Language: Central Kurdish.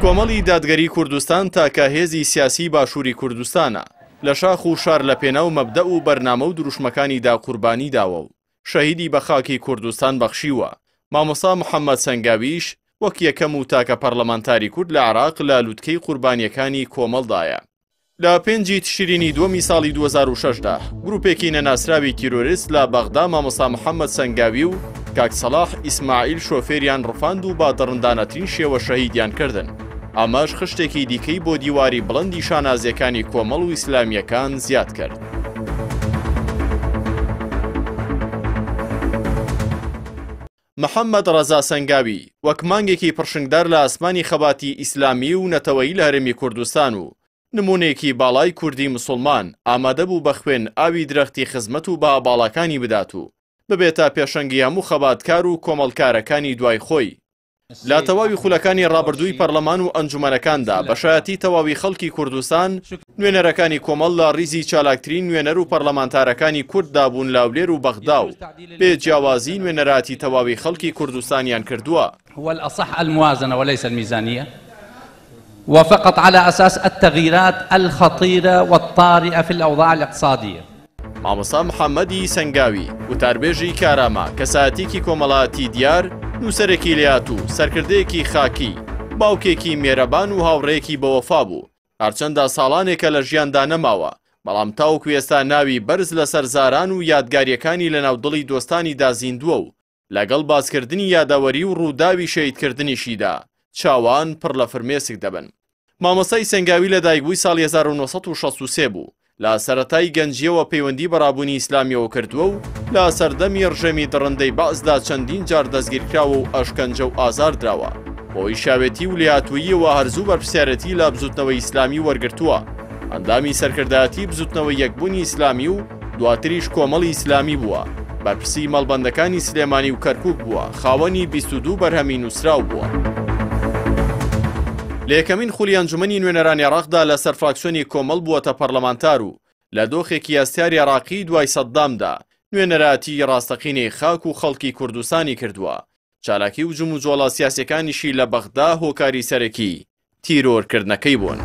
کۆمەڵی دادگەری کوردستان تاکە هێزی سیاسی باشووری کوردستانە لە شاخ و شار لە پێناو مەبدە و بەرنامە و دروشمەکانیدا قوربانی داوە و شەهیدی بە خاکی کوردستان بەخشیوە. مامۆستا محەممەد سەنگاویش وەک یەکەم و تاکە پەرلەمانتاری کورد لە عێراق لە لووتکەی قوربانیەکانی کۆمەڵدایە. لە 5 تشرینی دووەمی ساڵی 2006دا گروپێکی نەناسراوی تیرۆریست لە بەغدا مامۆستا محەممەد سەنگاوی و کاک سەلاح ئیسماعیل شۆفێریان ڕفاند و با دڕندانەترین شێوە شەهیدیان کردن. ئەمەش خشتێکی دیکەی بۆ دیواری بڵندی شانازیەکانی کۆمەڵ و ئیسلامیەکان زیاد کرد. محەممەد ڕەزا سەنگاوی وەک مانگێکی پڕشنگدار لە ئاسمانی خەباتی ئیسلامی و نەتەوەیی لە هەرێمی کوردستان و نمونێکی باڵای کوردی مسلمان ئامادە بوو بە خوێن ئاوی درەختی خزمەت و بە باڵەکانی بدات و ببێتە پێشەنگی هەموو خەباتکار و کۆمەڵکارەکانی دوای خۆی. لا تەواوی خولەکانی ڕابردووی پەرلەمان و ئەنجومەنەکاندا بەشایەتی تەواوی خەڵکی کوردستان نوێنەرەکانی کۆمەڵ لە ڕیزی چالاکترین نوێنەر و پەرلەمانتارەکانی کورد دابوون لاولێر و بەغدا و بێ جیاوازی نوێنەراتی تەواوی خەڵکی کوردستانیان کردووە. هو الأصح الموازنة وليس الميزانية وفقط على أساس التغييرات الخطيرة والطارئة في الأوضاع الاقتصادية. مامۆستا محەممەدی سەنگاوی وتاربێژی کارامە کەساتێکی کۆمەڵاتی دیار نووسەرێکی لات و سەرکردەیەکی خاکی باوکێکی مێرەبان و هاوڕێیەکی بەوەفا بوو. هەرچەندە ساڵانێکە لە ژیاندا نەماوە بەڵام تاوەکو ئێستا ناوی بەرز لە سەرزاران و یادگاریەکانی لە ناودڵی دۆستانیدا زیندووە و لەگەڵ باسکردنی یادەوەری و ڕووداوی شەهیدکردنیشیدا چاوان پڕ لە فرمێسک دەبن. مامۆستای سەنگاوی لە دایکبووی ساڵی 1963 بوو. لە سەرەتای گەنجیەوە پەیوەندی بەڕابوونی ئیسلامیەوە کردووە و لە سەردەمی ڕژێمی دڕندەی بەعزدا چەندین جار دەستگیرکراوە و ئەشکەنجە و ئازار دراوە. بۆی شاوێتی و لێهاتووییەوە هەرزوو بەرپرسیارەتی لە بزوتنەوەی ئیسلامی وەرگرتووە. ئەندامی سەرکردایەتی بزوتنەوەی یەکبوونی ئیسلامی و دواتریش کۆمەڵی ئیسلامی بووە. بەرپرسی مەڵبەندەکانی سلێمانی و کەرکووک بووە. خاوەنی 22 بەرهەمی نووسراو بووە. لە یەکەمین خولی ئەنجومەنی نوێنەرانی عێراقدا لە سەر فراکسیۆنی کۆمەڵ بووەتە پەرلەمانتار و لە دۆخێکی ئەستیاری عێراقی دوای سەددامدا نوێنەراتی ڕاستەقینەی خاک و خەڵکی کوردستانی کردووە. چالاکی و جوم و جۆڵە سیاسیەکانیشی لە بەغدا هۆکاری سەرەکی تیرۆرکردنەکەی بوون.